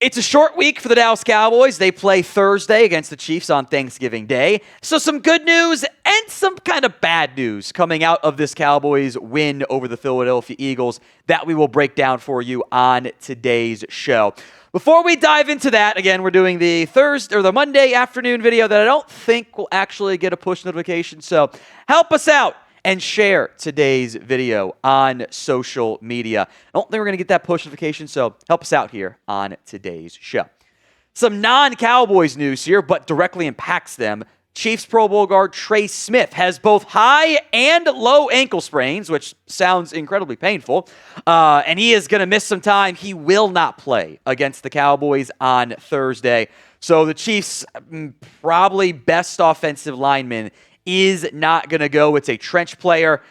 It's a short week for the Dallas Cowboys. They play Thursday against the Chiefs on Thanksgiving Day. So some good news and some kind of bad news coming out of this Cowboys win over the Philadelphia Eagles that we will break down for you on today's show. Before we dive into that, again, we're doing the Thursday or the Monday afternoon video that I don't think will actually get a push notification. So help us out and share today's video on social media. I don't think we're going to get that push notification, so help us out here on today's show. Some non-Cowboys news here, but directly impacts them. Chiefs Pro Bowl guard Trey Smith has both high and low ankle sprains, which sounds incredibly painful, and he is going to miss some time. He will not play against the Cowboys on Thursday. So the Chiefs' probably best offensive lineman is not going to go. It's a trench player.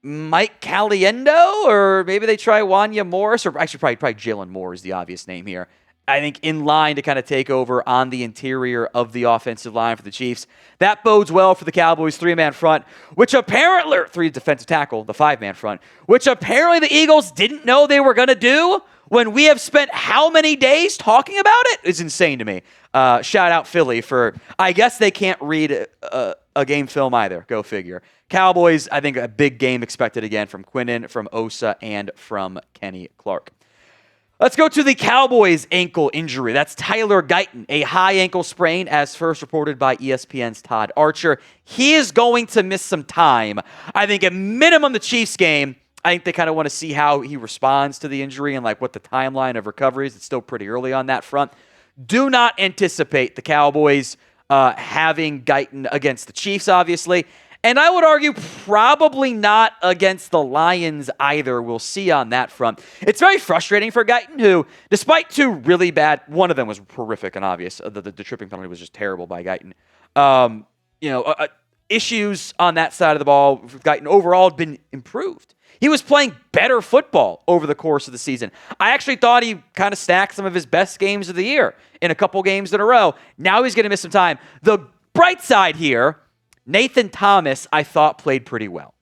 Mike Caliendo, or maybe they try Wanya Morris, or actually probably Jalen Moore is the obvious name here. I think in line to kind of take over on the interior of the offensive line for the Chiefs. That bodes well for the Cowboys' three-man front, which apparently, three defensive tackle, the five-man front, which apparently the Eagles didn't know they were going to do when we have spent how many days talking about it is insane to me. Shout out Philly for, I guess they can't read a game film either. Go figure. Cowboys, I think a big game expected again from Quinnen, from Osa, and from Kenny Clark. Let's go to the Cowboys ankle injury. That's Tyler Guyton, a high ankle sprain as first reported by ESPN's Todd Archer. He is going to miss some time. I think at minimum the Chiefs game, I think they kind of want to see how he responds to the injury and like what the timeline of recovery is. It's still pretty early on that front. Do not anticipate the Cowboys having Guyton against the Chiefs, obviously. And I would argue probably not against the Lions either. We'll see on that front. It's very frustrating for Guyton, who, despite two really bad, one of them was horrific and obvious. The tripping penalty was just terrible by Guyton. Issues on that side of the ball for Guyton overall had been improved. He was playing better football over the course of the season. I actually thought he kind of stacked some of his best games of the year in a couple games in a row. Now he's going to miss some time. The bright side here, Nathan Thomas, I thought played pretty well.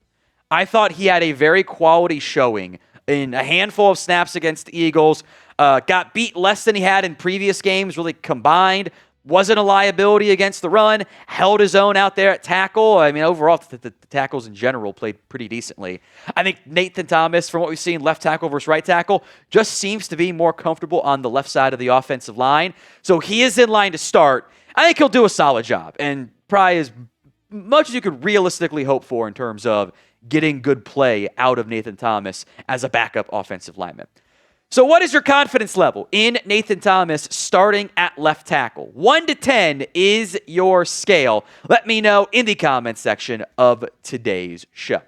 I thought he had a very quality showing in a handful of snaps against the Eagles. Got beat less than he had in previous games, really combined. Wasn't a liability against the run. Held his own out there at tackle. I mean, overall, the tackles in general played pretty decently. I think Nathan Thomas, from what we've seen, left tackle versus right tackle, just seems to be more comfortable on the left side of the offensive line. So he is in line to start. I think he'll do a solid job and probably as much as you could realistically hope for in terms of getting good play out of Nathan Thomas as a backup offensive lineman. So what is your confidence level in Nathan Thomas starting at left tackle? 1 to 10 is your scale. Let me know in the comments section of today's show.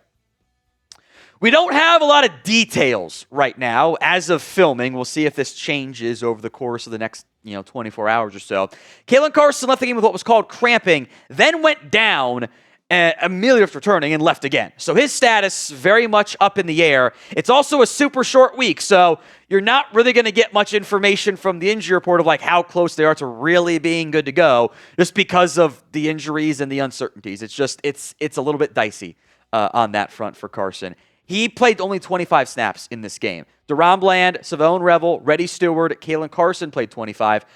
We don't have a lot of details right now as of filming. We'll see if this changes over the course of the next 24 hours or so. Caelen Carson left the game with what was called cramping, then went down immediately after returning and left again. So his status very much up in the air. It's also a super short week, so you're not really going to get much information from the injury report of like how close they are to really being good to go, just because of the injuries and the uncertainties. It's a little bit dicey on that front for Carson. He played only 25 snaps in this game. DaRon Bland, Shavon Revel, Reddy Stewart, Caelen Carson played 25.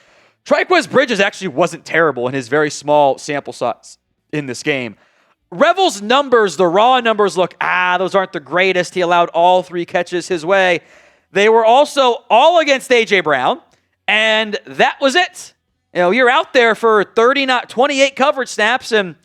Trikweze Bridges actually wasn't terrible in his very small sample size in this game. Revel's numbers, the raw numbers look, those aren't the greatest. He allowed all 3 catches his way. They were also all against A.J. Brown, and that was it. You're out there for 28 coverage snaps, and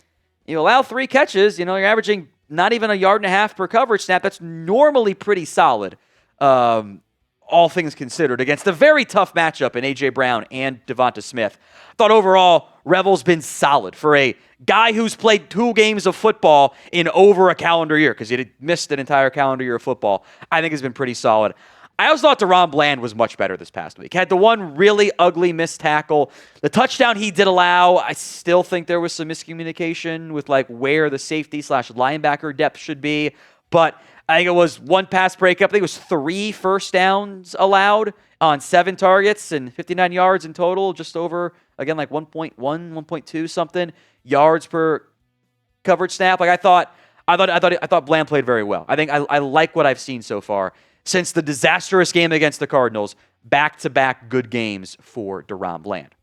you allow 3 catches. You're averaging not even a yard and a half per coverage snap. That's normally pretty solid, all things considered, against a very tough matchup in A.J. Brown and Devonta Smith. I thought overall, Revel's been solid for a guy who's played 2 games of football in over a calendar year, because he had missed an entire calendar year of football. I think has been pretty solid. I also thought DaRon Bland was much better this past week. Had the one really ugly missed tackle. The touchdown he did allow, I still think there was some miscommunication with like where the safety/linebacker depth should be. But I think it was 1 pass breakup. I think it was 3 first downs allowed on 7 targets and 59 yards in total, just over, again, like 1.1, 1.2 something yards per coverage snap. Like I thought Bland played very well. I think I like what I've seen so far. Since the disastrous game against the Cardinals, back-to-back good games for DaRon Bland.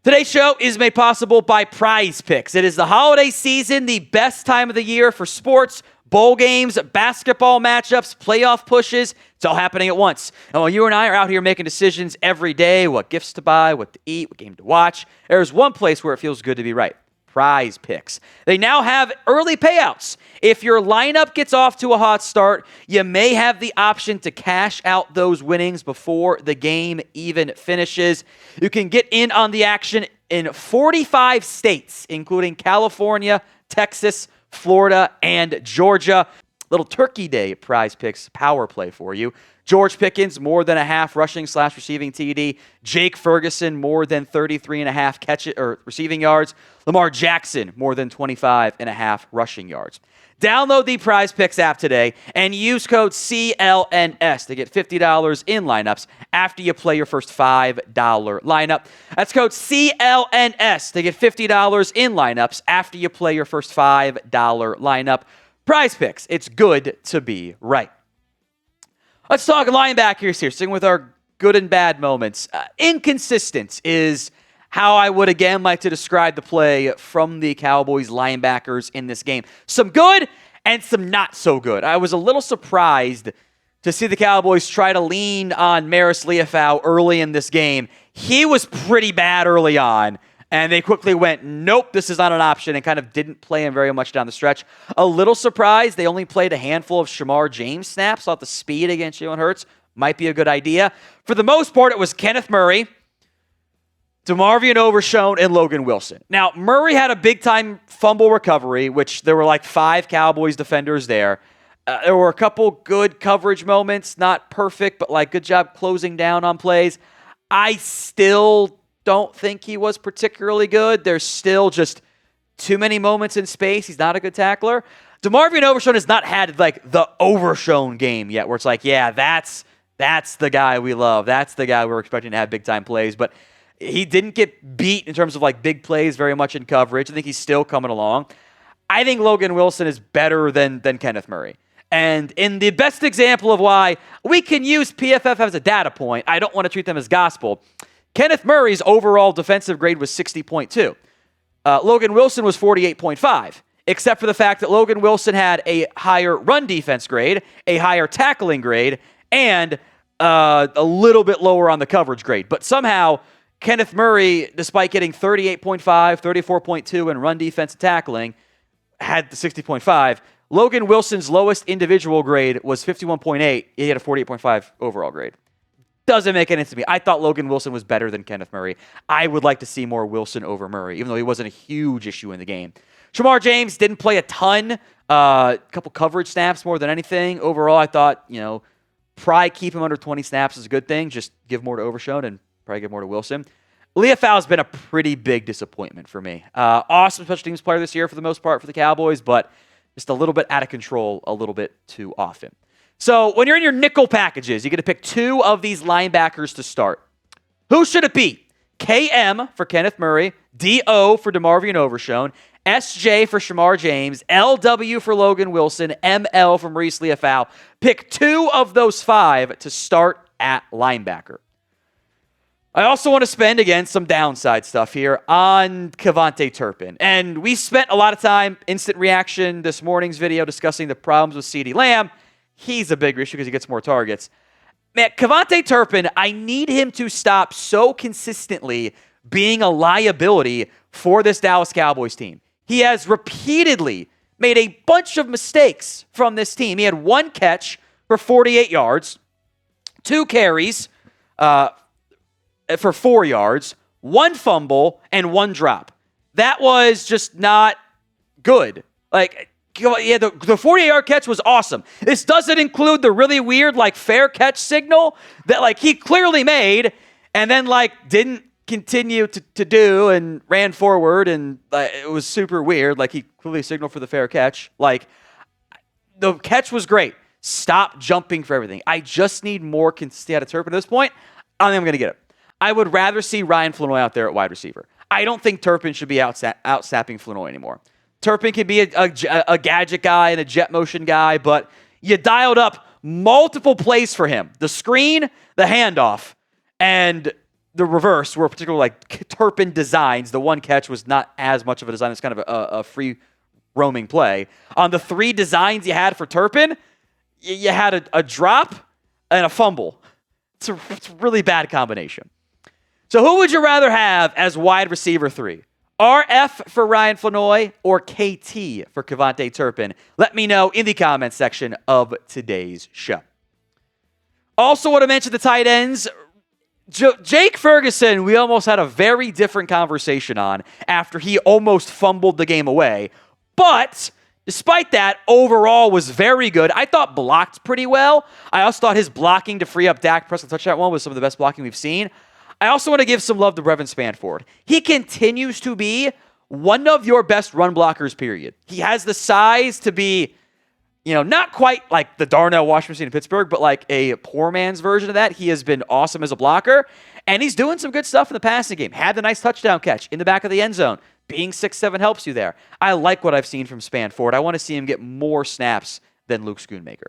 Today's show is made possible by PrizePicks. It is the holiday season, the best time of the year for sports, bowl games, basketball matchups, playoff pushes. It's all happening at once. And while you and I are out here making decisions every day, what gifts to buy, what to eat, what game to watch, there's one place where it feels good to be right. PrizePicks. They now have early payouts. If your lineup gets off to a hot start, you may have the option to cash out those winnings before the game even finishes. You can get in on the action in 45 states, including California, Texas, Florida, and Georgia. Little Turkey Day PrizePicks power play for you. George Pickens, more than a half rushing/receiving TD. Jake Ferguson, more than 33.5 receiving yards. Lamar Jackson, more than 25.5 rushing yards. Download the PrizePicks app today and use code CLNS to get $50 in lineups after you play your first $5 lineup. That's code CLNS to get $50 in lineups after you play your first $5 lineup. PrizePicks, it's good to be right. Let's talk linebackers here, sticking with our good and bad moments. Inconsistent is how I would again like to describe the play from the Cowboys linebackers in this game. Some good and some not so good. I was a little surprised to see the Cowboys try to lean on Marist Liufau early in this game. He was pretty bad early on, and they quickly went, nope, this is not an option, and kind of didn't play him very much down the stretch. A little surprised they only played a handful of Shemar James snaps. Thought the speed against Jalen Hurts might be a good idea. For the most part, it was Kenneth Murray, DeMarvion Overshown, and Logan Wilson. Now, Murray had a big-time fumble recovery, which there were like 5 Cowboys defenders there. There were a couple good coverage moments, not perfect, but like good job closing down on plays. I still don't think he was particularly good. There's still just too many moments in space. He's not a good tackler. DeMarvion Overshown has not had like the Overshown game yet, where it's like, yeah, that's the guy we love. That's the guy we're expecting to have big-time plays, but he didn't get beat in terms of like big plays very much in coverage. I think he's still coming along. I think Logan Wilson is better than Kenneth Murray. And in the best example of why we can use PFF as a data point, I don't want to treat them as gospel. Kenneth Murray's overall defensive grade was 60.2. Logan Wilson was 48.5, except for the fact that Logan Wilson had a higher run defense grade, a higher tackling grade, and a little bit lower on the coverage grade. But somehow, Kenneth Murray, despite getting 38.5, 34.2 in run defense tackling, had the 60.5. Logan Wilson's lowest individual grade was 51.8. He had a 48.5 overall grade. Doesn't make any sense to me. I thought Logan Wilson was better than Kenneth Murray. I would like to see more Wilson over Murray, even though he wasn't a huge issue in the game. Shemar James didn't play a ton. A couple coverage snaps more than anything. Overall, I thought, probably keep him under 20 snaps is a good thing. Just give more to Overshown and probably give more to Wilson. Liufau has been a pretty big disappointment for me. Awesome special teams player this year for the most part for the Cowboys, but just a little bit out of control a little bit too often. So when you're in your nickel packages, you get to pick 2 of these linebackers to start. Who should it be? KM for Kenneth Murray, DO for DeMarvion Overshown, SJ for Shemar James, LW for Logan Wilson, ML for Marist Liufau. Pick 2 of those 5 to start at linebacker. I also want to spend, again, some downside stuff here on KaVontae Turpin. And we spent a lot of time, instant reaction, this morning's video discussing the problems with CeeDee Lamb. He's a bigger issue because he gets more targets. Man, KaVontae Turpin, I need him to stop so consistently being a liability for this Dallas Cowboys team. He has repeatedly made a bunch of mistakes from this team. He had 1 catch for 48 yards, 2 carries for 4 yards, 1 fumble, and 1 drop. That was just not good. Yeah, the 48-yard catch was awesome. This doesn't include the really weird, fair catch signal that, he clearly made and then, didn't continue to do and ran forward, and it was super weird. He clearly signaled for the fair catch. The catch was great. Stop jumping for everything. I just need more consistency out of Turpin at this point. I don't think I'm going to get it. I would rather see Ryan Flanoy out there at wide receiver. I don't think Turpin should be out-snapping Flanoy anymore. Turpin can be a gadget guy and a jet motion guy, but you dialed up multiple plays for him. The screen, the handoff, and the reverse were particularly like Turpin designs. The one catch was not as much of a design. It's kind of a free roaming play. On the 3 designs you had for Turpin, you had a drop and a fumble. It's a really bad combination. So who would you rather have as wide receiver 3? RF for Ryan Flanoy or KT for KaVontae Turpin? Let me know in the comments section of today's show. Also want to mention the tight ends. Jake Ferguson, we almost had a very different conversation on after he almost fumbled the game away. But despite that, overall was very good. I thought blocked pretty well. I also thought his blocking to free up Dak Prescott touchdown one was some of the best blocking we've seen. I also want to give some love to Brevin Spann-Ford. He continues to be one of your best run blockers, period. He has the size to be, not quite like the Darnell Washington in Pittsburgh, but like a poor man's version of that. He has been awesome as a blocker, and he's doing some good stuff in the passing game. Had the nice touchdown catch in the back of the end zone. Being 6'7" helps you there. I like what I've seen from Spann-Ford. I want to see him get more snaps than Luke Schoonmaker.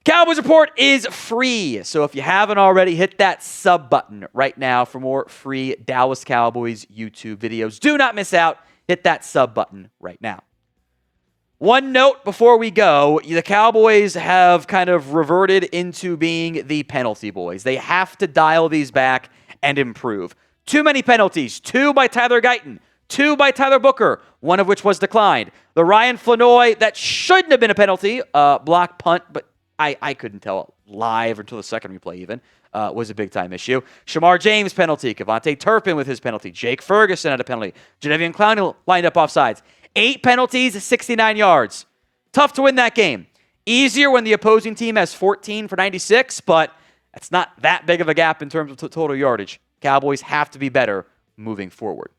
Cowboys Report is free, so if you haven't already, hit that sub button right now for more free Dallas Cowboys YouTube videos. Do not miss out. Hit that sub button right now. One note before we go, the Cowboys have kind of reverted into being the penalty boys. They have to dial these back and improve. Too many penalties. 2 by Tyler Guyton. 2 by Tyler Booker, one of which was declined. The Ryan Flanoy, that shouldn't have been a penalty, block punt, but I couldn't tell live until the second replay even, was a big-time issue. Shemar James penalty. KaVontae Turpin with his penalty. Jake Ferguson had a penalty. Jadeveon Clowney lined up offsides. 8 penalties, 69 yards. Tough to win that game. Easier when the opposing team has 14 for 96, but that's not that big of a gap in terms of total yardage. Cowboys have to be better moving forward.